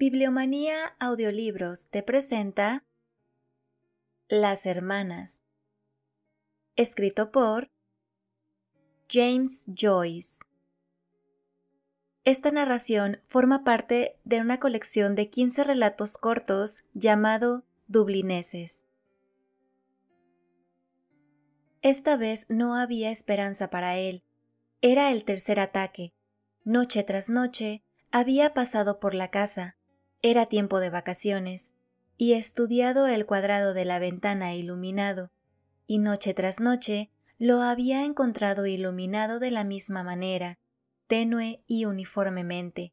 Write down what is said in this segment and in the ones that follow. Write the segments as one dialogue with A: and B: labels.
A: Bibliomanía Audiolibros te presenta Las Hermanas, escrito por James Joyce. Esta narración forma parte de una colección de 15 relatos cortos llamado Dublineses. Esta vez no había esperanza para él. Era el tercer ataque. Noche tras noche había pasado por la casa. Era tiempo de vacaciones, y estudiado el cuadrado de la ventana iluminado, y noche tras noche lo había encontrado iluminado de la misma manera, tenue y uniformemente.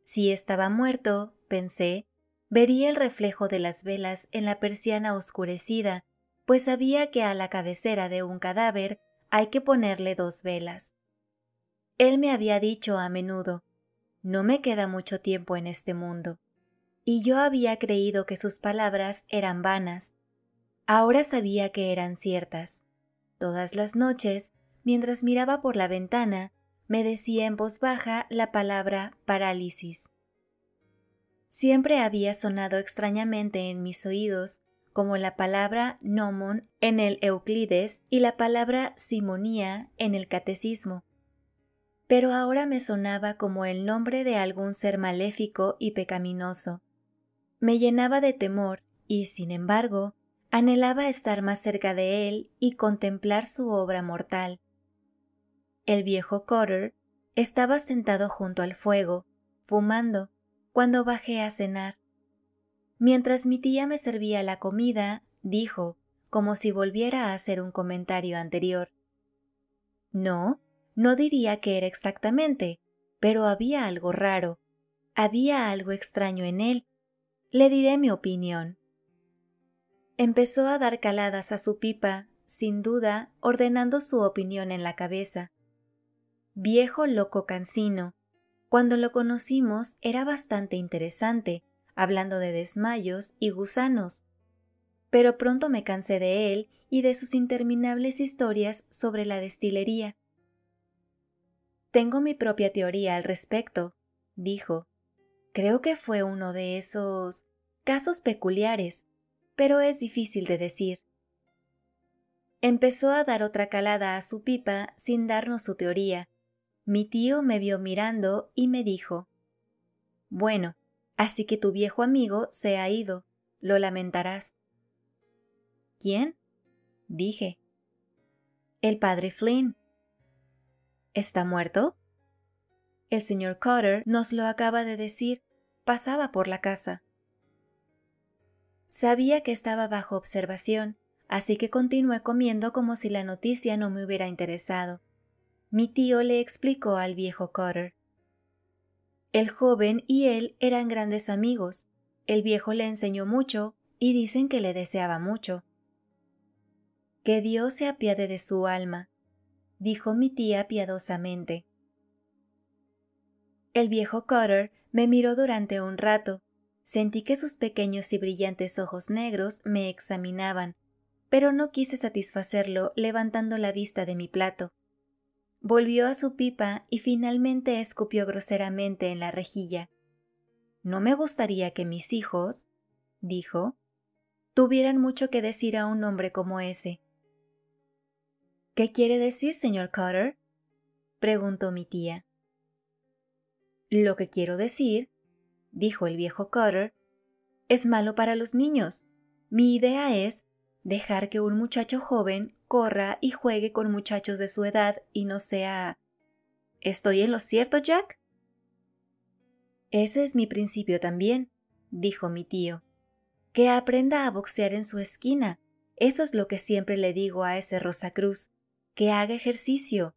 A: Si estaba muerto, pensé, vería el reflejo de las velas en la persiana oscurecida, pues sabía que a la cabecera de un cadáver hay que ponerle 2 velas. Él me había dicho a menudo, no me queda mucho tiempo en este mundo. Y yo había creído que sus palabras eran vanas. Ahora sabía que eran ciertas. Todas las noches, mientras miraba por la ventana, me decía en voz baja la palabra parálisis. Siempre había sonado extrañamente en mis oídos, como la palabra gnomon en el Euclides y la palabra simonía en el Catecismo. Pero ahora me sonaba como el nombre de algún ser maléfico y pecaminoso. Me llenaba de temor y, sin embargo, anhelaba estar más cerca de él y contemplar su obra mortal. El viejo Cotter estaba sentado junto al fuego, fumando, cuando bajé a cenar. Mientras mi tía me servía la comida, dijo, como si volviera a hacer un comentario anterior. No diría que era exactamente, pero había algo raro, había algo extraño en él. Le diré mi opinión. Empezó a dar caladas a su pipa, sin duda, ordenando su opinión en la cabeza. Viejo loco cansino. Cuando lo conocimos era bastante interesante, hablando de desmayos y gusanos. Pero pronto me cansé de él y de sus interminables historias sobre la destilería. Tengo mi propia teoría al respecto, dijo. Creo que fue uno de esos casos peculiares, pero es difícil de decir. Empezó a dar otra calada a su pipa sin darnos su teoría. Mi tío me vio mirando y me dijo: «Bueno, así que tu viejo amigo se ha ido. Lo lamentarás». «¿Quién?», dije. «El padre Flynn». «¿Está muerto?». «El señor Cotter nos lo acaba de decir. Pasaba por la casa». Sabía que estaba bajo observación, así que continué comiendo como si la noticia no me hubiera interesado. Mi tío le explicó al viejo Cotter. El joven y él eran grandes amigos. El viejo le enseñó mucho y dicen que le deseaba mucho. «Que Dios se apiade de su alma», dijo mi tía piadosamente. El viejo Cotter me miró durante un rato. Sentí que sus pequeños y brillantes ojos negros me examinaban, pero no quise satisfacerlo levantando la vista de mi plato. Volvió a su pipa y finalmente escupió groseramente en la rejilla. «No me gustaría que mis hijos», dijo, «tuvieran mucho que decir a un hombre como ese». «¿Qué quiere decir, señor Cotter?», preguntó mi tía. «Lo que quiero decir», dijo el viejo Cotter, «es malo para los niños. Mi idea es dejar que un muchacho joven corra y juegue con muchachos de su edad y no sea... ¿Estoy en lo cierto, Jack?». «Ese es mi principio también», dijo mi tío. «Que aprenda a boxear en su esquina. Eso es lo que siempre le digo a ese Rosacruz. Que haga ejercicio.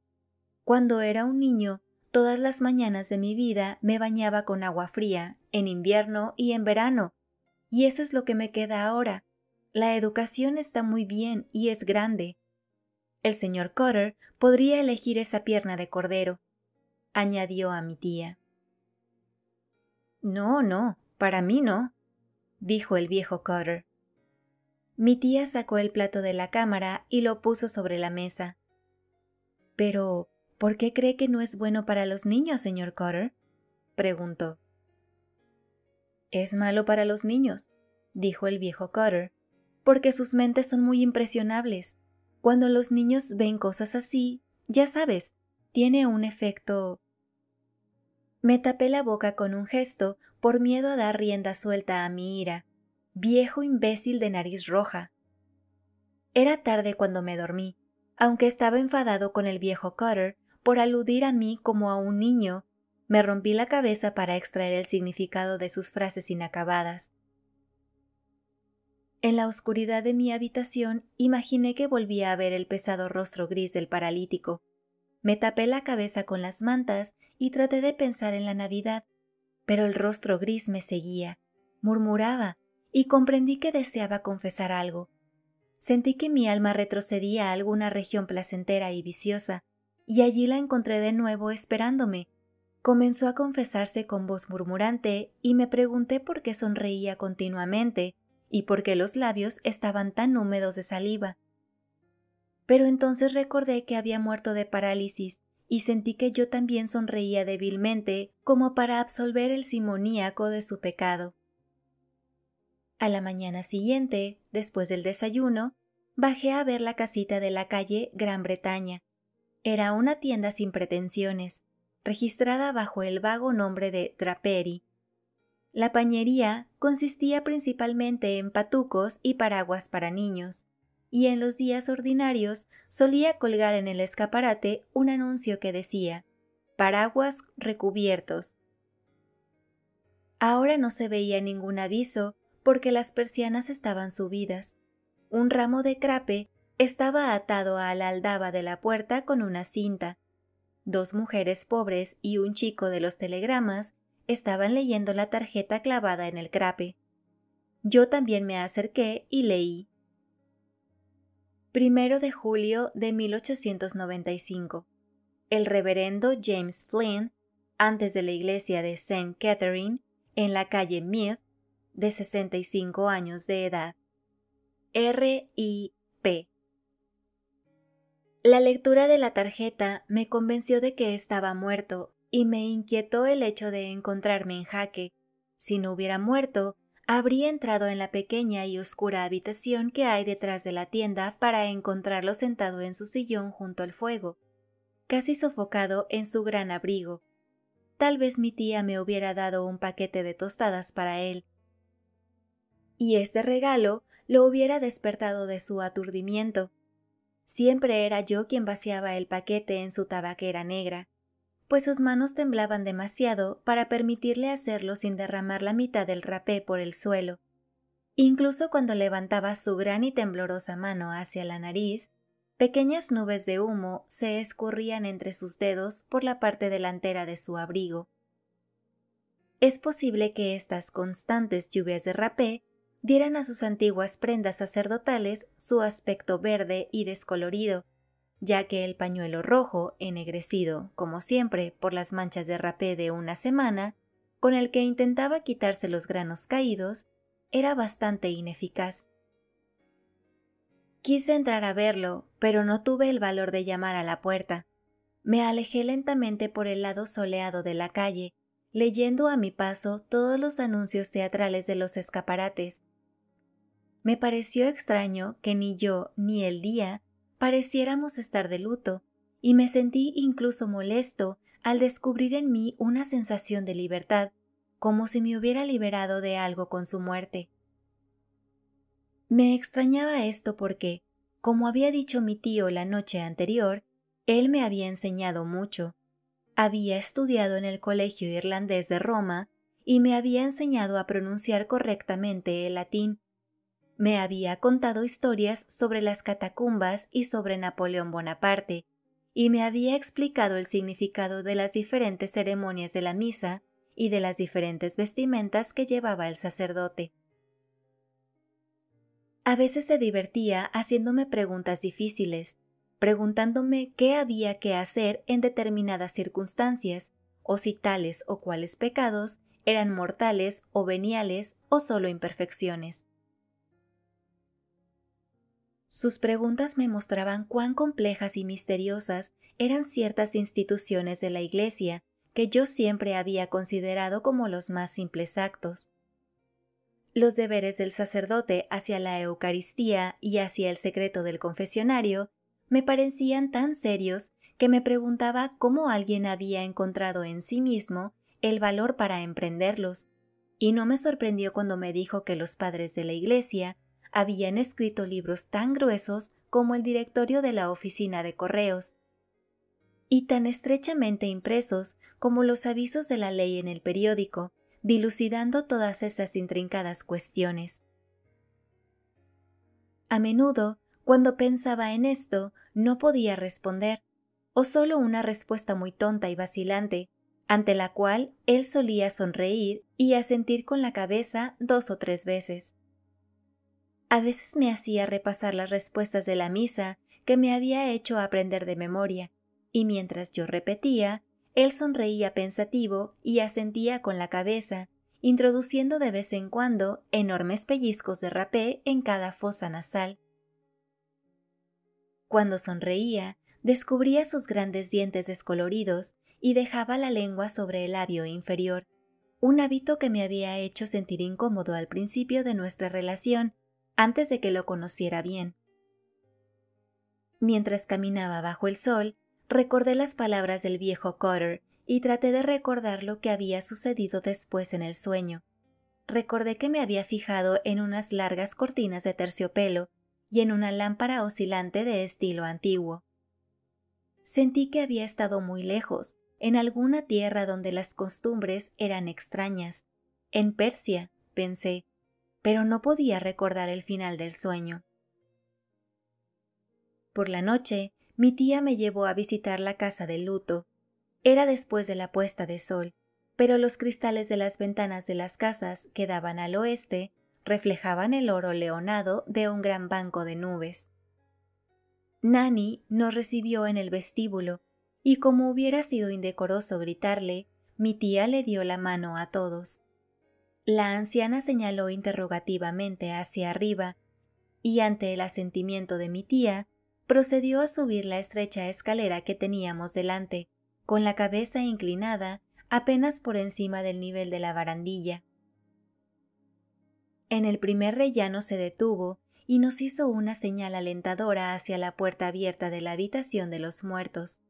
A: Cuando era un niño, todas las mañanas de mi vida me bañaba con agua fría, en invierno y en verano. Y eso es lo que me queda ahora. La educación está muy bien y es grande. El señor Cotter podría elegir esa pierna de cordero», añadió a mi tía. «No, para mí no», dijo el viejo Cotter. Mi tía sacó el plato de la cámara y lo puso sobre la mesa. «Pero, ¿por qué cree que no es bueno para los niños, señor Cotter?», preguntó. Es malo para los niños, dijo el viejo Cutter, porque sus mentes son muy impresionables. Cuando los niños ven cosas así, ya sabes, tiene un efecto. Me tapé la boca con un gesto por miedo a dar rienda suelta a mi ira. Viejo imbécil de nariz roja. Era tarde cuando me dormí, aunque estaba enfadado con el viejo Cutter por aludir a mí como a un niño. Me rompí la cabeza para extraer el significado de sus frases inacabadas. En la oscuridad de mi habitación imaginé que volvía a ver el pesado rostro gris del paralítico. Me tapé la cabeza con las mantas y traté de pensar en la Navidad, pero el rostro gris me seguía, murmuraba, y comprendí que deseaba confesar algo. Sentí que mi alma retrocedía a alguna región placentera y viciosa, y allí la encontré de nuevo esperándome. Comenzó a confesarse con voz murmurante y me pregunté por qué sonreía continuamente y por qué los labios estaban tan húmedos de saliva. Pero entonces recordé que había muerto de parálisis y sentí que yo también sonreía débilmente como para absolver el simoníaco de su pecado. A la mañana siguiente, después del desayuno, bajé a ver la casita de la calle Gran Bretaña. Era una tienda sin pretensiones, registrada bajo el vago nombre de Drapery. La pañería consistía principalmente en patucos y paraguas para niños, y en los días ordinarios solía colgar en el escaparate un anuncio que decía «Paraguas recubiertos». Ahora no se veía ningún aviso porque las persianas estaban subidas. Un ramo de crape estaba atado a la aldaba de la puerta con una cinta. Dos mujeres pobres y un chico de los telegramas estaban leyendo la tarjeta clavada en el crape. Yo también me acerqué y leí. 1 de julio de 1895. El reverendo James Flynn, antes de la iglesia de St. Catherine, en la calle Meath, de 65 años de edad. R.I.P. La lectura de la tarjeta me convenció de que estaba muerto y me inquietó el hecho de encontrarme en jaque. Si no hubiera muerto, habría entrado en la pequeña y oscura habitación que hay detrás de la tienda para encontrarlo sentado en su sillón junto al fuego, casi sofocado en su gran abrigo. Tal vez mi tía me hubiera dado un paquete de tostadas para él. Y este regalo lo hubiera despertado de su aturdimiento. Siempre era yo quien vaciaba el paquete en su tabaquera negra, pues sus manos temblaban demasiado para permitirle hacerlo sin derramar la mitad del rapé por el suelo. Incluso cuando levantaba su gran y temblorosa mano hacia la nariz, pequeñas nubes de humo se escurrían entre sus dedos por la parte delantera de su abrigo. Es posible que estas constantes lluvias de rapé dieran a sus antiguas prendas sacerdotales su aspecto verde y descolorido, ya que el pañuelo rojo, ennegrecido, como siempre, por las manchas de rapé de una semana, con el que intentaba quitarse los granos caídos, era bastante ineficaz. Quise entrar a verlo, pero no tuve el valor de llamar a la puerta. Me alejé lentamente por el lado soleado de la calle, leyendo a mi paso todos los anuncios teatrales de los escaparates. Me pareció extraño que ni yo ni el día pareciéramos estar de luto, y me sentí incluso molesto al descubrir en mí una sensación de libertad, como si me hubiera liberado de algo con su muerte. Me extrañaba esto porque, como había dicho mi tío la noche anterior, él me había enseñado mucho. Había estudiado en el Colegio Irlandés de Roma y me había enseñado a pronunciar correctamente el latín. Me había contado historias sobre las catacumbas y sobre Napoleón Bonaparte, y me había explicado el significado de las diferentes ceremonias de la misa y de las diferentes vestimentas que llevaba el sacerdote. A veces se divertía haciéndome preguntas difíciles, preguntándome qué había que hacer en determinadas circunstancias, o si tales o cuales pecados eran mortales o veniales o solo imperfecciones. Sus preguntas me mostraban cuán complejas y misteriosas eran ciertas instituciones de la Iglesia que yo siempre había considerado como los más simples actos. Los deberes del sacerdote hacia la Eucaristía y hacia el secreto del confesionario me parecían tan serios que me preguntaba cómo alguien había encontrado en sí mismo el valor para emprenderlos, y no me sorprendió cuando me dijo que los padres de la Iglesia habían escrito libros tan gruesos como el directorio de la oficina de correos, y tan estrechamente impresos como los avisos de la ley en el periódico, dilucidando todas esas intrincadas cuestiones. A menudo, cuando pensaba en esto, no podía responder, o solo una respuesta muy tonta y vacilante, ante la cual él solía sonreír y asentir con la cabeza 2 o 3 veces. A veces me hacía repasar las respuestas de la misa que me había hecho aprender de memoria, y mientras yo repetía, él sonreía pensativo y asentía con la cabeza, introduciendo de vez en cuando enormes pellizcos de rapé en cada fosa nasal. Cuando sonreía, descubría sus grandes dientes descoloridos y dejaba la lengua sobre el labio inferior, un hábito que me había hecho sentir incómodo al principio de nuestra relación, antes de que lo conociera bien. Mientras caminaba bajo el sol, recordé las palabras del viejo Cotter y traté de recordar lo que había sucedido después en el sueño. Recordé que me había fijado en unas largas cortinas de terciopelo y en una lámpara oscilante de estilo antiguo. Sentí que había estado muy lejos, en alguna tierra donde las costumbres eran extrañas. En Persia, pensé, pero no podía recordar el final del sueño. Por la noche, mi tía me llevó a visitar la casa del luto. Era después de la puesta de sol, pero los cristales de las ventanas de las casas que daban al oeste reflejaban el oro leonado de un gran banco de nubes. Nanny nos recibió en el vestíbulo, y como hubiera sido indecoroso gritarle, mi tía le dio la mano a todos. La anciana señaló interrogativamente hacia arriba, y ante el asentimiento de mi tía, procedió a subir la estrecha escalera que teníamos delante, con la cabeza inclinada apenas por encima del nivel de la barandilla. En el primer rellano se detuvo y nos hizo una señal alentadora hacia la puerta abierta de la habitación de los muertos.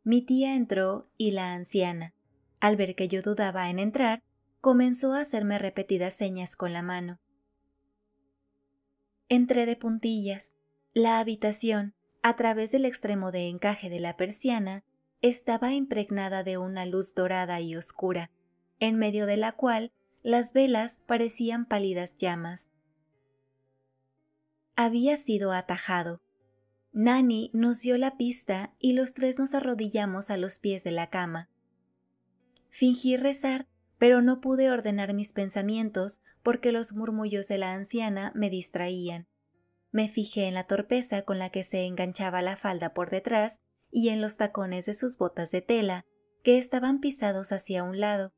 A: Mi tía entró y la anciana, al ver que yo dudaba en entrar, comenzó a hacerme repetidas señas con la mano. Entré de puntillas. La habitación, a través del extremo de encaje de la persiana, estaba impregnada de una luz dorada y oscura, en medio de la cual las velas parecían pálidas llamas. Había sido atajado. Nanny nos dio la pista y los tres nos arrodillamos a los pies de la cama. Fingí rezar, pero no pude ordenar mis pensamientos porque los murmullos de la anciana me distraían. Me fijé en la torpeza con la que se enganchaba la falda por detrás y en los tacones de sus botas de tela, que estaban pisados hacia un lado.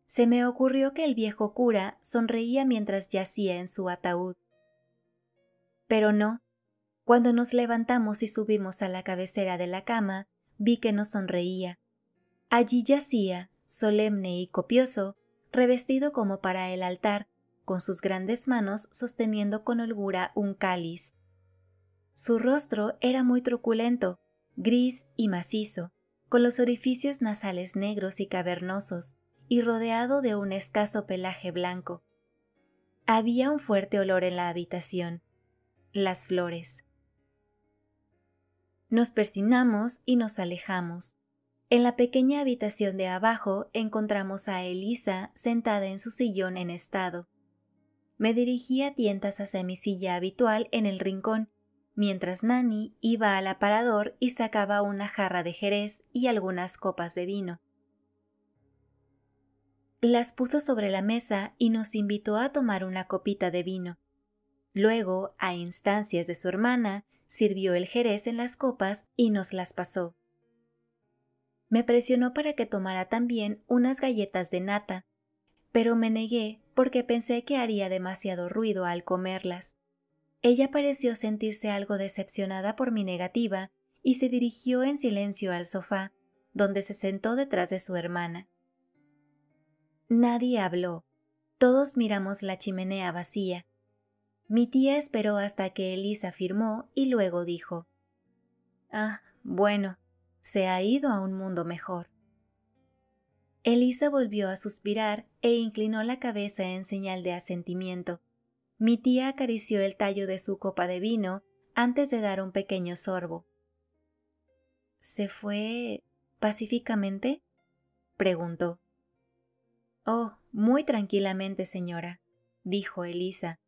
A: Se me ocurrió que el viejo cura sonreía mientras yacía en su ataúd. Pero no. Cuando nos levantamos y subimos a la cabecera de la cama, vi que no sonreía. Allí yacía, solemne y copioso, revestido como para el altar, con sus grandes manos sosteniendo con holgura un cáliz. Su rostro era muy truculento, gris y macizo, con los orificios nasales negros y cavernosos, y rodeado de un escaso pelaje blanco. Había un fuerte olor en la habitación. Las flores. Nos persignamos y nos alejamos. En la pequeña habitación de abajo encontramos a Elisa sentada en su sillón en estado. Me dirigí a tientas hacia mi silla habitual en el rincón, mientras Nanny iba al aparador y sacaba una jarra de jerez y algunas copas de vino. Las puso sobre la mesa y nos invitó a tomar una copita de vino. Luego, a instancias de su hermana, sirvió el jerez en las copas y nos las pasó. Me presionó para que tomara también unas galletas de nata, pero me negué porque pensé que haría demasiado ruido al comerlas. Ella pareció sentirse algo decepcionada por mi negativa y se dirigió en silencio al sofá, donde se sentó detrás de su hermana. Nadie habló. Todos miramos la chimenea vacía. Mi tía esperó hasta que Elisa firmó y luego dijo: «Ah, bueno, se ha ido a un mundo mejor». Elisa volvió a suspirar e inclinó la cabeza en señal de asentimiento. Mi tía acarició el tallo de su copa de vino antes de dar un pequeño sorbo. «¿Se fue pacíficamente?», preguntó. «Oh, muy tranquilamente, señora», dijo Elisa.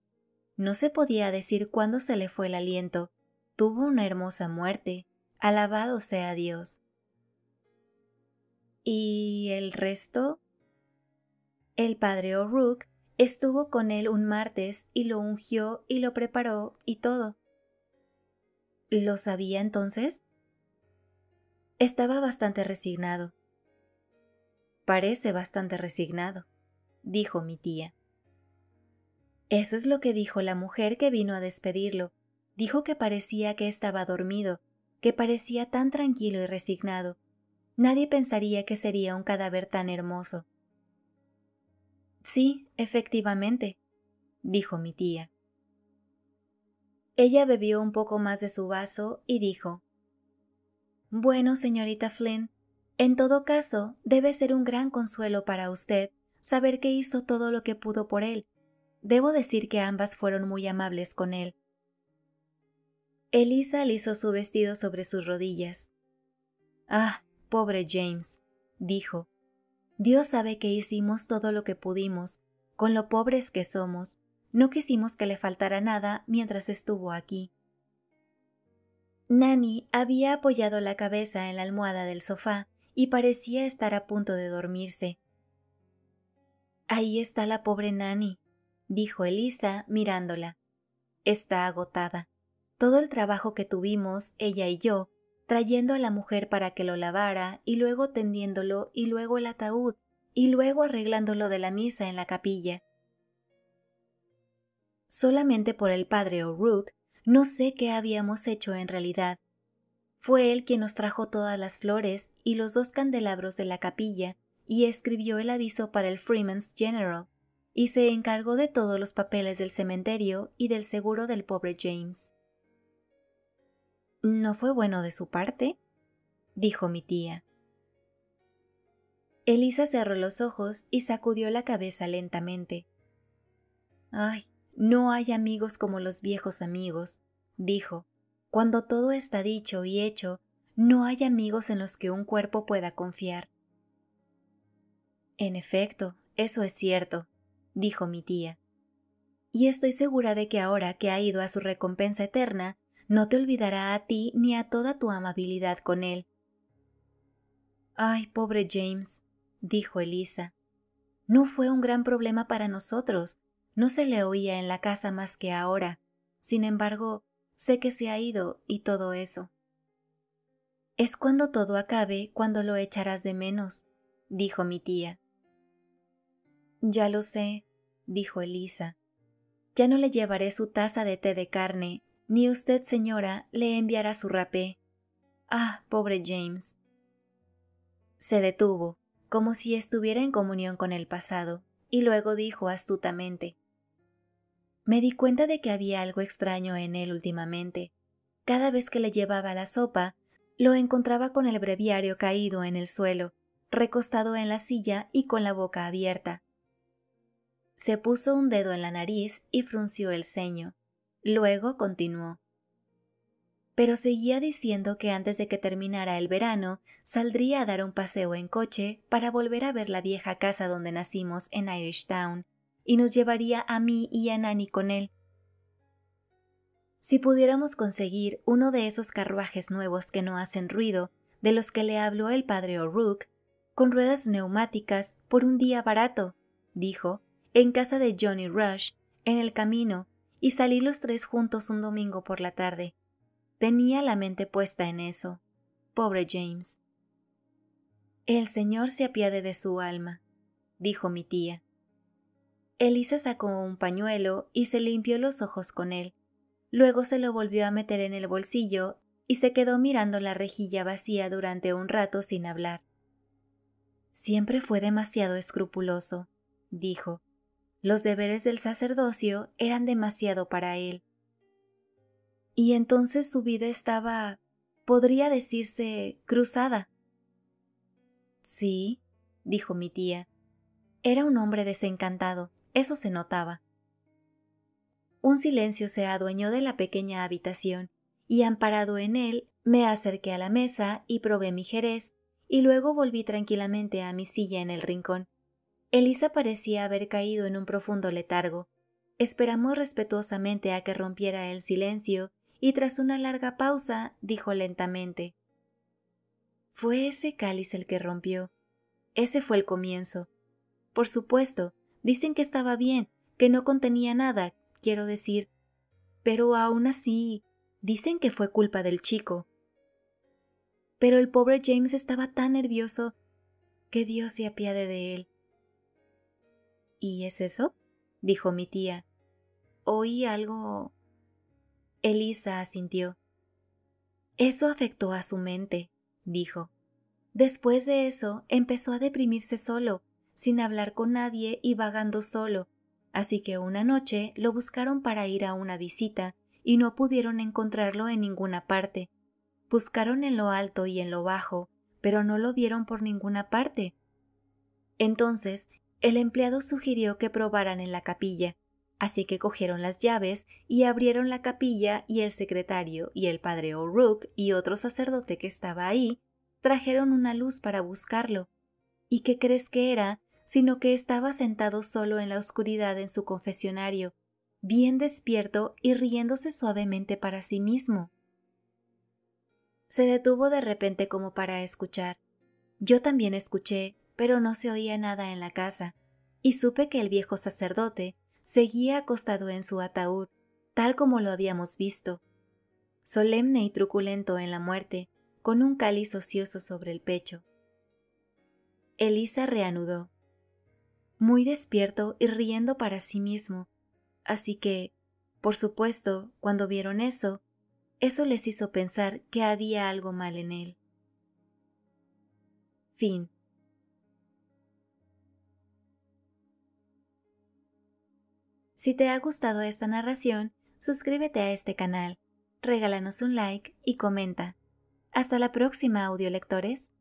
A: «No se podía decir cuándo se le fue el aliento. Tuvo una hermosa muerte. Alabado sea Dios». «¿Y el resto?». «El padre O'Rourke estuvo con él un martes y lo ungió y lo preparó y todo». «¿Lo sabía entonces?». «Estaba bastante resignado». «Parece bastante resignado», dijo mi tía. «Eso es lo que dijo la mujer que vino a despedirlo. Dijo que parecía que estaba dormido, que parecía tan tranquilo y resignado. Nadie pensaría que sería un cadáver tan hermoso». «Sí, efectivamente», dijo mi tía. Ella bebió un poco más de su vaso y dijo: «Bueno, señorita Flynn, en todo caso, debe ser un gran consuelo para usted saber que hizo todo lo que pudo por él. Debo decir que ambas fueron muy amables con él». Elisa alisó su vestido sobre sus rodillas. «Ah, pobre James», dijo. «Dios sabe que hicimos todo lo que pudimos, con lo pobres que somos. No quisimos que le faltara nada mientras estuvo aquí». Nanny había apoyado la cabeza en la almohada del sofá y parecía estar a punto de dormirse. «Ahí está la pobre Nanny», dijo Elisa mirándola. «Está agotada. Todo el trabajo que tuvimos, ella y yo, trayendo a la mujer para que lo lavara, y luego tendiéndolo, y luego el ataúd, y luego arreglándolo de la misa en la capilla. Solamente por el padre O'Rourke no sé qué habíamos hecho en realidad. Fue él quien nos trajo todas las flores y los 2 candelabros de la capilla, y escribió el aviso para el Freeman's General, y se encargó de todos los papeles del cementerio y del seguro del pobre James». «¿No fue bueno de su parte?», dijo mi tía. Elisa cerró los ojos y sacudió la cabeza lentamente. «Ay, no hay amigos como los viejos amigos», dijo. «Cuando todo está dicho y hecho, no hay amigos en los que un cuerpo pueda confiar». «En efecto, eso es cierto», dijo mi tía. «Y estoy segura de que ahora que ha ido a su recompensa eterna, no te olvidará a ti ni a toda tu amabilidad con él». «Ay, pobre James», dijo Elisa. «No fue un gran problema para nosotros. No se le oía en la casa más que ahora. Sin embargo, sé que se ha ido y todo eso». «Es cuando todo acabe cuando lo echarás de menos», dijo mi tía. «Ya lo sé», dijo Elisa. «Ya no le llevaré su taza de té de carne, ni usted, señora, le enviará su rapé. Ah, pobre James». Se detuvo, como si estuviera en comunión con el pasado, y luego dijo astutamente: «Me di cuenta de que había algo extraño en él últimamente. Cada vez que le llevaba la sopa, lo encontraba con el breviario caído en el suelo, recostado en la silla y con la boca abierta». Se puso un dedo en la nariz y frunció el ceño. Luego continuó: «Pero seguía diciendo que antes de que terminara el verano saldría a dar un paseo en coche para volver a ver la vieja casa donde nacimos en Irishtown, y nos llevaría a mí y a Nanny con él. Si pudiéramos conseguir uno de esos carruajes nuevos que no hacen ruido, de los que le habló el padre O'Rourke, con ruedas neumáticas, por un día barato», dijo, «en casa de Johnny Rush, en el camino, y salir los 3 juntos un domingo por la tarde». Tenía la mente puesta en eso. Pobre James. «El Señor se apiade de su alma», dijo mi tía. Elisa sacó un pañuelo y se limpió los ojos con él. Luego se lo volvió a meter en el bolsillo y se quedó mirando la rejilla vacía durante un rato sin hablar. «Siempre fue demasiado escrupuloso», dijo. Los deberes del sacerdocio eran demasiado para él. Y entonces su vida estaba, podría decirse, cruzada. Sí, dijo mi tía. Era un hombre desencantado, eso se notaba. Un silencio se adueñó de la pequeña habitación, y amparado en él, me acerqué a la mesa y probé mi jerez, y luego volví tranquilamente a mi silla en el rincón. Elisa parecía haber caído en un profundo letargo. Esperamos respetuosamente a que rompiera el silencio, y tras una larga pausa, dijo lentamente: «Fue ese cáliz el que rompió. Ese fue el comienzo. Por supuesto, dicen que estaba bien, que no contenía nada, quiero decir, pero aún así, dicen que fue culpa del chico. Pero el pobre James estaba tan nervioso, que Dios se apiade de él». «¿Y es eso?», dijo mi tía. «Oí algo». Elisa asintió. «Eso afectó a su mente», dijo. «Después de eso empezó a deprimirse solo, sin hablar con nadie y vagando solo, así que una noche lo buscaron para ir a una visita y no pudieron encontrarlo en ninguna parte. Buscaron en lo alto y en lo bajo, pero no lo vieron por ninguna parte. Entonces, el empleado sugirió que probaran en la capilla, así que cogieron las llaves y abrieron la capilla, y el secretario y el padre O'Rourke y otro sacerdote que estaba ahí trajeron una luz para buscarlo. ¿Y qué crees que era, sino que estaba sentado solo en la oscuridad en su confesionario, bien despierto y riéndose suavemente para sí mismo? Se detuvo de repente como para escuchar. Yo también escuché, pero no se oía nada en la casa, y supe que el viejo sacerdote seguía acostado en su ataúd, tal como lo habíamos visto, solemne y truculento en la muerte, con un cáliz ocioso sobre el pecho. Elisa reanudó, muy despierto y riendo para sí mismo, así que, por supuesto, cuando vieron eso les hizo pensar que había algo mal en él. Fin. Si te ha gustado esta narración, suscríbete a este canal, regálanos un like y comenta. Hasta la próxima, audiolectores.